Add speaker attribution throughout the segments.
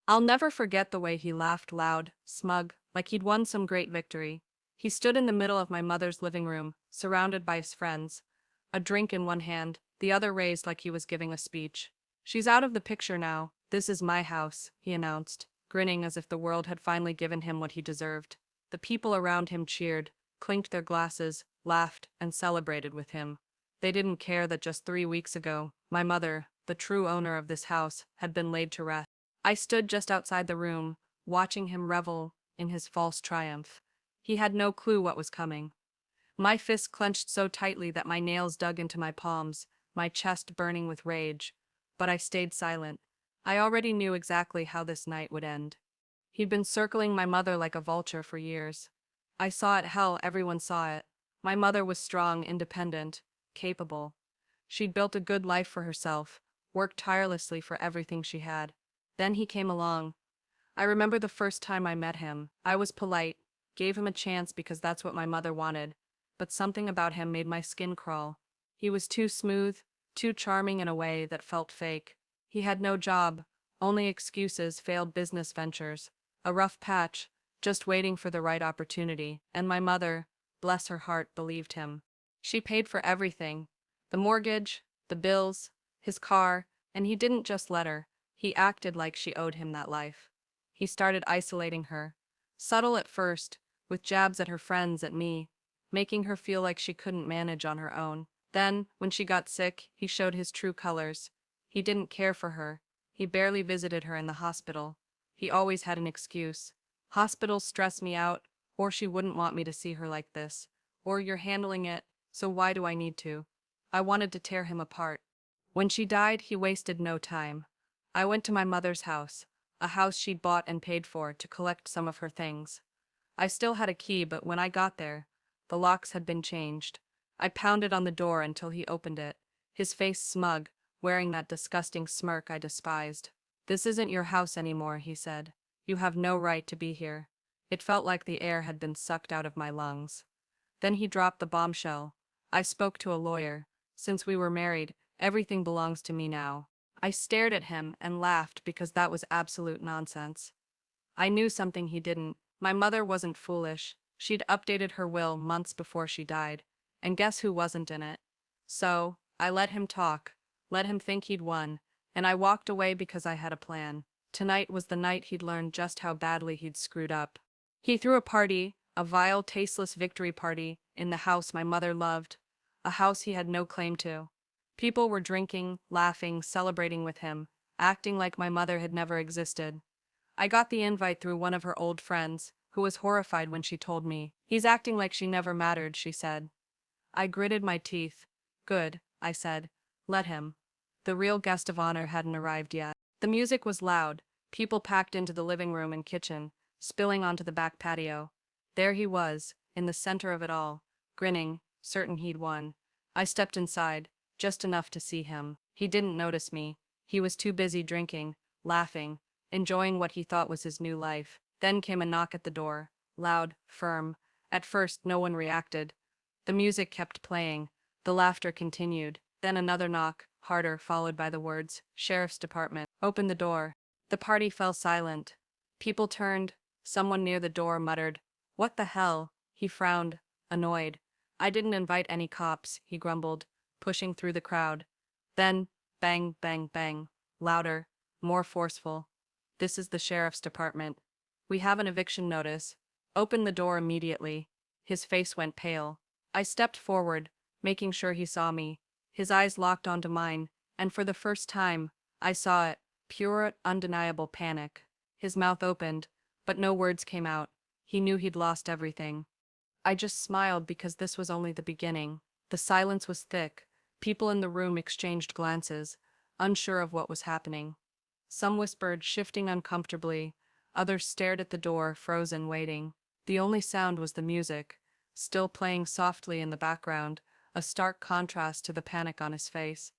Speaker 1: I'll never forget the way he laughed loud, smug, like he'd won some great victory. He stood in the middle of my mother's living room, surrounded by his friends, a drink in one hand, the other raised like he was giving a speech. "She's out of the picture now. This is my house," he announced, grinning as if the world had finally given him what he deserved. The people around him cheered, clinked their glasses, laughed, and celebrated with him. They didn't care that just 3 weeks ago, my mother, the true owner of this house, had been laid to rest. I stood just outside the room, watching him revel in his false triumph. He had no clue what was coming. My fists clenched so tightly that my nails dug into my palms, my chest burning with rage. But I stayed silent. I already knew exactly how this night would end. He'd been circling my mother like a vulture for years. I saw it, hell, everyone saw it. My mother was strong, independent, capable. She'd built a good life for herself, worked tirelessly for everything she had. Then he came along. I remember the first time I met him. I was polite, gave him a chance because that's what my mother wanted, but something about him made my skin crawl. He was too smooth, too charming in a way that felt fake. He had no job, only excuses, failed business ventures, a rough patch, just waiting for the right opportunity, and my mother, bless her heart, believed him. She paid for everything, the mortgage, the bills, his car, and he didn't just let her, he acted like she owed him that life. He started isolating her, subtle at first, with jabs at her friends, at me, making her feel like she couldn't manage on her own. Then, when she got sick, he showed his true colors. He didn't care for her. He barely visited her in the hospital. He always had an excuse. "Hospitals stress me out, or she wouldn't want me to see her like this. Or you're handling it, so why do I need to?" I wanted to tear him apart. When she died, he wasted no time. I went to my mother's house, a house she'd bought and paid for, to collect some of her things. I still had a key, but when I got there, the locks had been changed. I pounded on the door until he opened it, his face smug, wearing that disgusting smirk I despised. "This isn't your house anymore," he said. "You have no right to be here." It felt like the air had been sucked out of my lungs. Then he dropped the bombshell. "I spoke to a lawyer. Since we were married, everything belongs to me now." I stared at him and laughed because that was absolute nonsense. I knew something he didn't. My mother wasn't foolish. She'd updated her will months before she died. And guess who wasn't in it? So, I let him talk, let him think he'd won, and I walked away because I had a plan. Tonight was the night he'd learn just how badly he'd screwed up. He threw a party, a vile, tasteless victory party, in the house my mother loved, a house he had no claim to. People were drinking, laughing, celebrating with him, acting like my mother had never existed. I got the invite through one of her old friends, who was horrified when she told me. "He's acting like she never mattered," she said. I gritted my teeth. "Good," I said. "Let him." The real guest of honor hadn't arrived yet. The music was loud, people packed into the living room and kitchen, spilling onto the back patio. There he was, in the center of it all, grinning, certain he'd won. I stepped inside, just enough to see him. He didn't notice me. He was too busy drinking, laughing, enjoying what he thought was his new life. Then came a knock at the door, loud, firm. At first, no one reacted. The music kept playing. The laughter continued. Then another knock, harder, followed by the words, "Sheriff's Department. Open the door." The party fell silent. People turned. Someone near the door muttered, "What the hell?" He frowned, annoyed. "I didn't invite any cops," he grumbled, pushing through the crowd. Then, bang, bang, bang. Louder, more forceful. "This is the sheriff's department. We have an eviction notice. Open the door immediately." His face went pale. I stepped forward, making sure he saw me. His eyes locked onto mine, and for the first time, I saw it, pure, undeniable panic. His mouth opened, but no words came out. He knew he'd lost everything. I just smiled because this was only the beginning. The silence was thick. People in the room exchanged glances, unsure of what was happening. Some whispered, shifting uncomfortably. Others stared at the door, frozen, waiting. The only sound was the music, still playing softly in the background, a stark contrast to the panic on his face.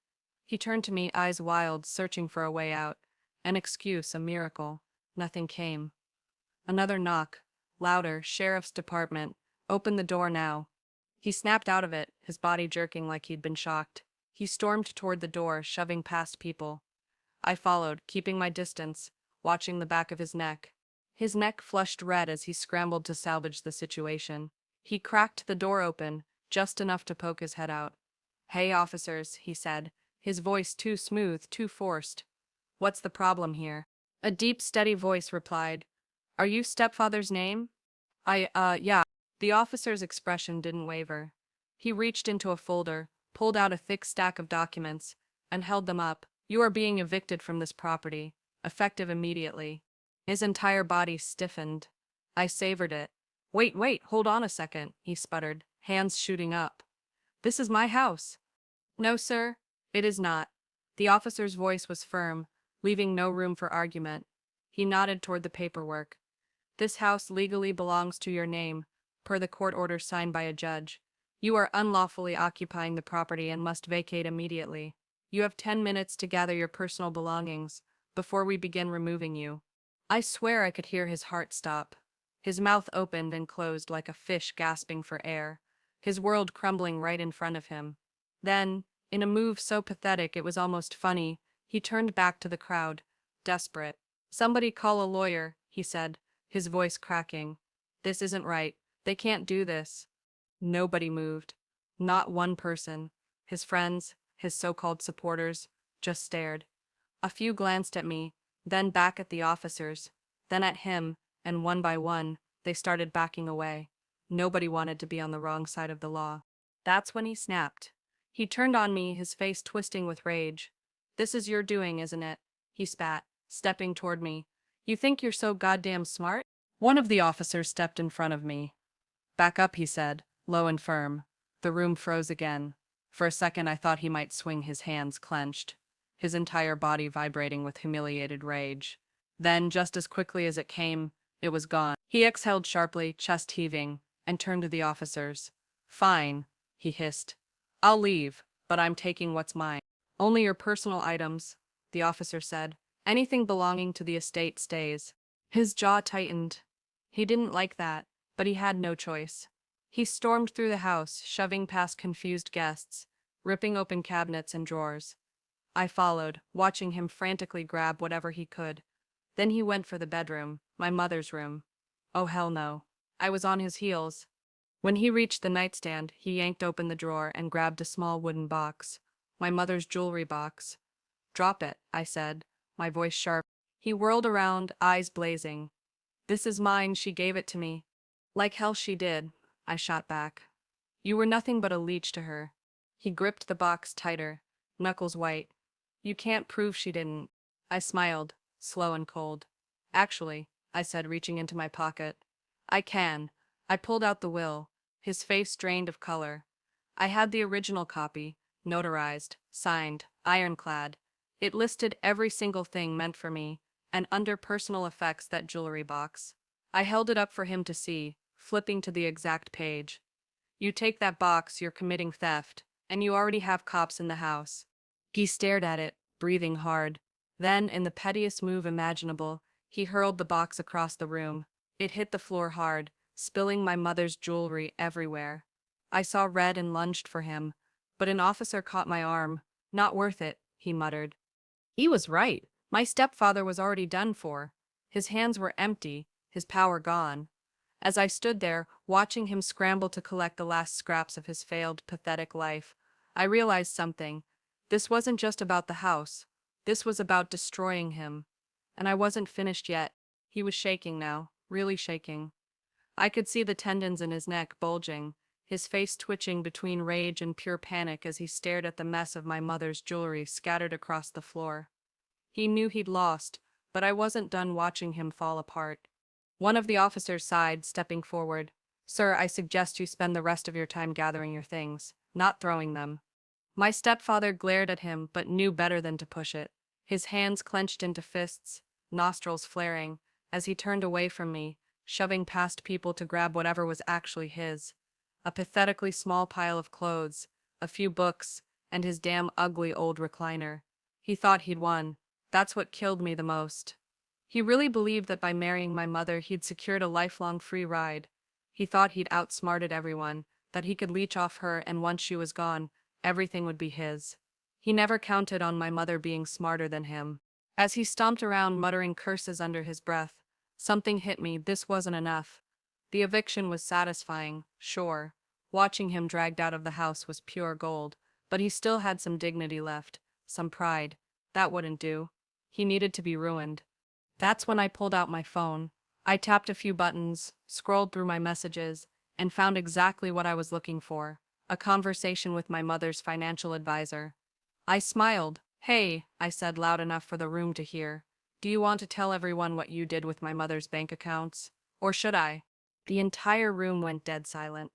Speaker 1: He turned to me, eyes wild, searching for a way out. An excuse, a miracle. Nothing came. Another knock. Louder, "Sheriff's Department. Open the door now." He snapped out of it, his body jerking like he'd been shocked. He stormed toward the door, shoving past people. I followed, keeping my distance, watching the back of his neck. His neck flushed red as he scrambled to salvage the situation. He cracked the door open, just enough to poke his head out. "Hey, officers," he said, his voice too smooth, too forced. "What's the problem here?" A deep, steady voice replied, "Are you stepfather's name?" Yeah. The officer's expression didn't waver. He reached into a folder, pulled out a thick stack of documents, and held them up. "You are being evicted from this property, effective immediately." His entire body stiffened. I savored it. Wait, hold on a second," he sputtered, hands shooting up. "This is my house." "No, sir, it is not." The officer's voice was firm, leaving no room for argument. He nodded toward the paperwork. "This house legally belongs to your name, per the court order signed by a judge. You are unlawfully occupying the property and must vacate immediately. You have 10 minutes to gather your personal belongings before we begin removing you." I swear I could hear his heart stop. His mouth opened and closed like a fish gasping for air, his world crumbling right in front of him. Then, in a move so pathetic it was almost funny, he turned back to the crowd, desperate. "Somebody call a lawyer," he said, his voice cracking. "This isn't right. They can't do this." Nobody moved. Not one person. His friends, his so-called supporters, just stared. A few glanced at me, then back at the officers, then at him, and one by one, they started backing away. Nobody wanted to be on the wrong side of the law. That's when he snapped. He turned on me, his face twisting with rage. "This is your doing, isn't it?" he spat, stepping toward me. "You think you're so goddamn smart?" One of the officers stepped in front of me. "Back up," he said, low and firm. The room froze again. For a second I thought he might swing, his hands clenched, his entire body vibrating with humiliated rage. Then, just as quickly as it came, it was gone. He exhaled sharply, chest heaving, and turned to the officers. "Fine," he hissed. "I'll leave, but I'm taking what's mine." "Only your personal items," the officer said. "Anything belonging to the estate stays." His jaw tightened. He didn't like that, but he had no choice. He stormed through the house, shoving past confused guests, ripping open cabinets and drawers. I followed, watching him frantically grab whatever he could. Then he went for the bedroom, my mother's room. Oh hell no. I was on his heels. When he reached the nightstand, he yanked open the drawer and grabbed a small wooden box. My mother's jewelry box. "Drop it," I said, my voice sharp. He whirled around, eyes blazing. "This is mine, she gave it to me." "Like hell she did," I shot back. "You were nothing but a leech to her." He gripped the box tighter, knuckles white. "You can't prove she didn't." I smiled, slow and cold. "Actually," I said, reaching into my pocket, "I can." I pulled out the will, his face drained of color. I had the original copy, notarized, signed, ironclad. It listed every single thing meant for me, and under personal effects that jewelry box. I held it up for him to see, flipping to the exact page. "You take that box, you're committing theft, and you already have cops in the house." He stared at it, breathing hard. Then, in the pettiest move imaginable, he hurled the box across the room. It hit the floor hard, spilling my mother's jewelry everywhere. I saw red and lunged for him, but an officer caught my arm. "Not worth it," he muttered. He was right. My stepfather was already done for. His hands were empty, his power gone. As I stood there, watching him scramble to collect the last scraps of his failed, pathetic life, I realized something. This wasn't just about the house. This was about destroying him. And I wasn't finished yet. He was shaking now, really shaking. I could see the tendons in his neck bulging, his face twitching between rage and pure panic as he stared at the mess of my mother's jewelry scattered across the floor. He knew he'd lost, but I wasn't done watching him fall apart. One of the officers sighed, stepping forward. "Sir, I suggest you spend the rest of your time gathering your things, not throwing them." My stepfather glared at him but knew better than to push it. His hands clenched into fists, nostrils flaring, as he turned away from me, shoving past people to grab whatever was actually his. A pathetically small pile of clothes, a few books, and his damn ugly old recliner. He thought he'd won. That's what killed me the most. He really believed that by marrying my mother he'd secured a lifelong free ride. He thought he'd outsmarted everyone, that he could leech off her, and once she was gone, everything would be his. He never counted on my mother being smarter than him. As he stomped around muttering curses under his breath, something hit me. This wasn't enough. The eviction was satisfying, sure. Watching him dragged out of the house was pure gold, but he still had some dignity left, some pride. That wouldn't do. He needed to be ruined. That's when I pulled out my phone. I tapped a few buttons, scrolled through my messages, and found exactly what I was looking for: a conversation with my mother's financial advisor. I smiled. "Hey," I said loud enough for the room to hear. "Do you want to tell everyone what you did with my mother's bank accounts? Or should I?" The entire room went dead silent.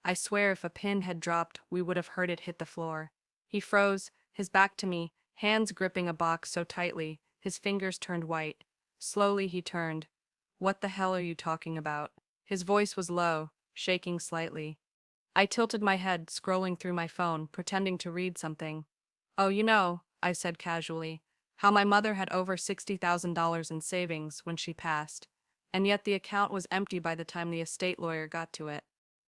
Speaker 1: I swear if a pin had dropped, we would have heard it hit the floor. He froze, his back to me, hands gripping a box so tightly, his fingers turned white. Slowly he turned. "What the hell are you talking about?" His voice was low, shaking slightly. I tilted my head, scrolling through my phone, pretending to read something. "Oh, I said casually, how my mother had over $60,000 in savings when she passed, and yet the account was empty by the time the estate lawyer got to it."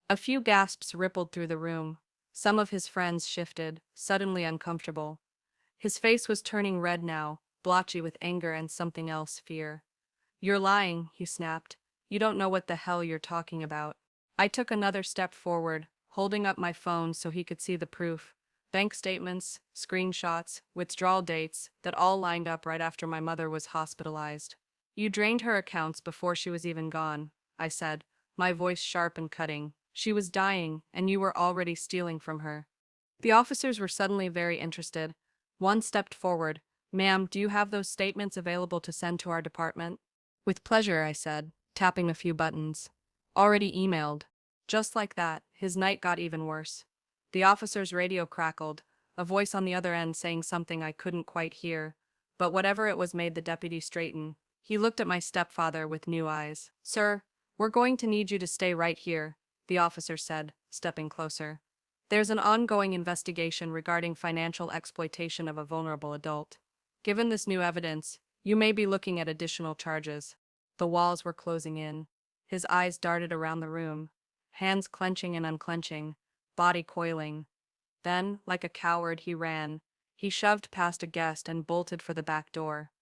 Speaker 1: A few gasps rippled through the room. Some of his friends shifted, suddenly uncomfortable. His face was turning red now, blotchy with anger and something else, fear. "You're lying," he snapped. "You don't know what the hell you're talking about." I took another step forward, holding up my phone so he could see the proof. Bank statements, screenshots, withdrawal dates that all lined up right after my mother was hospitalized. "You drained her accounts before she was even gone," I said, my voice sharp and cutting. "She was dying, and you were already stealing from her." The officers were suddenly very interested. One stepped forward. "Ma'am, do you have those statements available to send to our department?" "With pleasure," I said, tapping a few buttons. "Already emailed." Just like that, his night got even worse. The officer's radio crackled, a voice on the other end saying something I couldn't quite hear, but whatever it was made the deputy straighten. He looked at my stepfather with new eyes. "Sir, we're going to need you to stay right here," the officer said, stepping closer. "There's an ongoing investigation regarding financial exploitation of a vulnerable adult. Given this new evidence, you may be looking at additional charges." The walls were closing in. His eyes darted around the room, hands clenching and unclenching, body coiling. Then, like a coward, he ran. He shoved past a guest and bolted for the back door.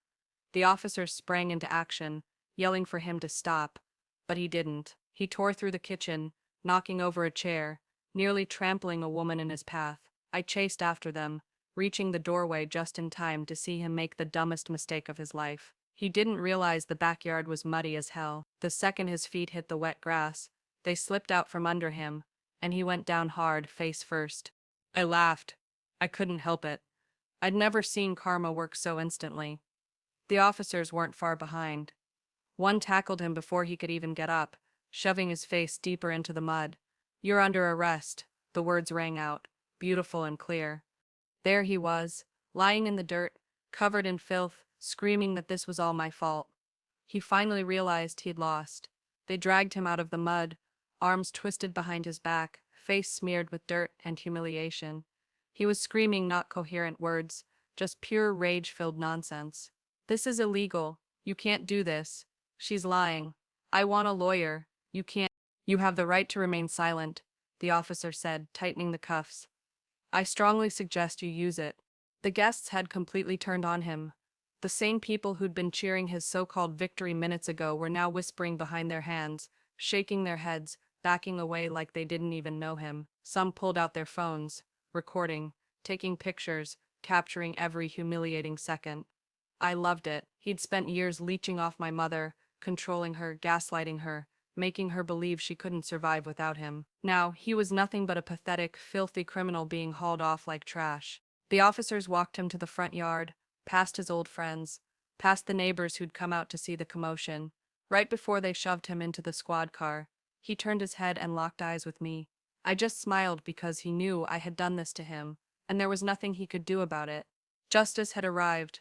Speaker 1: The officers sprang into action, yelling for him to stop, but he didn't. He tore through the kitchen, knocking over a chair, nearly trampling a woman in his path. I chased after them, reaching the doorway just in time to see him make the dumbest mistake of his life. He didn't realize the backyard was muddy as hell. The second his feet hit the wet grass, they slipped out from under him, and he went down hard, face first. I laughed. I couldn't help it. I'd never seen karma work so instantly. The officers weren't far behind. One tackled him before he could even get up, shoving his face deeper into the mud. "You're under arrest," the words rang out, beautiful and clear. There he was, lying in the dirt, covered in filth, screaming that this was all my fault. He finally realized he'd lost. They dragged him out of the mud, arms twisted behind his back, face smeared with dirt and humiliation. He was screaming not coherent words, just pure rage-filled nonsense. "This is illegal. You can't do this. She's lying. I want a lawyer. You can't." "You have the right to remain silent," the officer said, tightening the cuffs. "I strongly suggest you use it." The guests had completely turned on him. The same people who'd been cheering his so-called victory minutes ago were now whispering behind their hands, shaking their heads, backing away like they didn't even know him. Some pulled out their phones, recording, taking pictures, capturing every humiliating second. I loved it. He'd spent years leeching off my mother, controlling her, gaslighting her, making her believe she couldn't survive without him. Now, he was nothing but a pathetic, filthy criminal being hauled off like trash. The officers walked him to the front yard, past his old friends, past the neighbors who'd come out to see the commotion. Right before they shoved him into the squad car, he turned his head and locked eyes with me. I just smiled because he knew I had done this to him, and there was nothing he could do about it. Justice had arrived.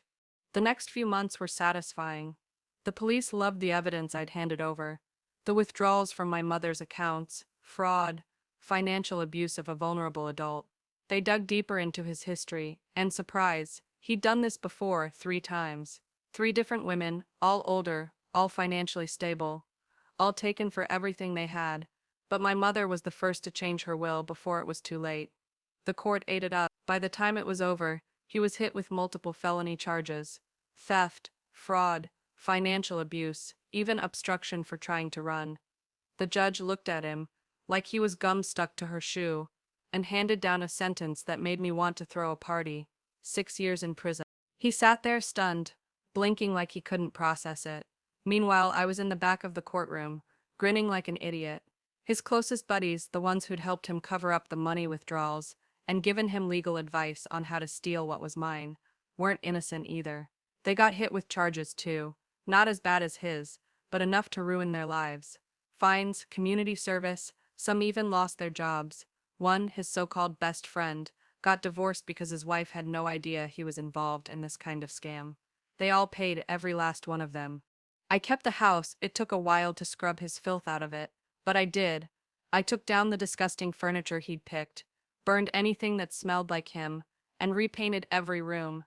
Speaker 1: The next few months were satisfying. The police loved the evidence I'd handed over. The withdrawals from my mother's accounts, fraud, financial abuse of a vulnerable adult. They dug deeper into his history, and surprise, he'd done this before 3 times. 3 different women, all older, all financially stable, all taken for everything they had. But my mother was the first to change her will before it was too late. The court ate it up. By the time it was over, he was hit with multiple felony charges. theft, fraud, financial abuse, even obstruction for trying to run. The judge looked at him, like he was gum stuck to her shoe, and handed down a sentence that made me want to throw a party. 6 years in prison. He sat there stunned, blinking like he couldn't process it. Meanwhile, I was in the back of the courtroom, grinning like an idiot. His closest buddies, the ones who'd helped him cover up the money withdrawals and given him legal advice on how to steal what was mine, weren't innocent either. They got hit with charges too, not as bad as his, but enough to ruin their lives. Fines, community service, some even lost their jobs. One, his so-called best friend, got divorced because his wife had no idea he was involved in this kind of scam. They all paid, every last one of them. I kept the house. It took a while to scrub his filth out of it, but I did. I took down the disgusting furniture he'd picked, burned anything that smelled like him, and repainted every room.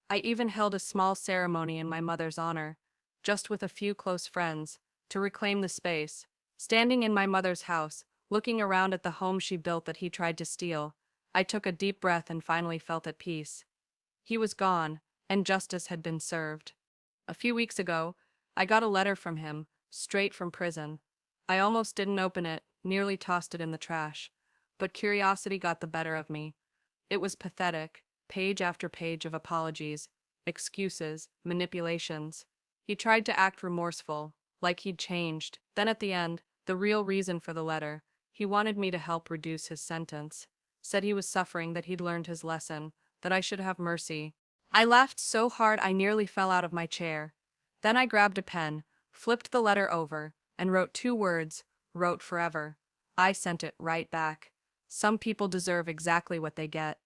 Speaker 1: I even held a small ceremony in my mother's honor, just with a few close friends, to reclaim the space. Standing in my mother's house, looking around at the home she built that he tried to steal, I took a deep breath and finally felt at peace. He was gone, and justice had been served. A few weeks ago, I got a letter from him, straight from prison. I almost didn't open it, nearly tossed it in the trash. But curiosity got the better of me. It was pathetic, page after page of apologies, excuses, manipulations. He tried to act remorseful, like he'd changed. Then at the end, the real reason for the letter, he wanted me to help reduce his sentence. Said he was suffering, that he'd learned his lesson, that I should have mercy. I laughed so hard I nearly fell out of my chair. Then I grabbed a pen, flipped the letter over, and wrote 2 words, wrote forever. I sent it right back. Some people deserve exactly what they get.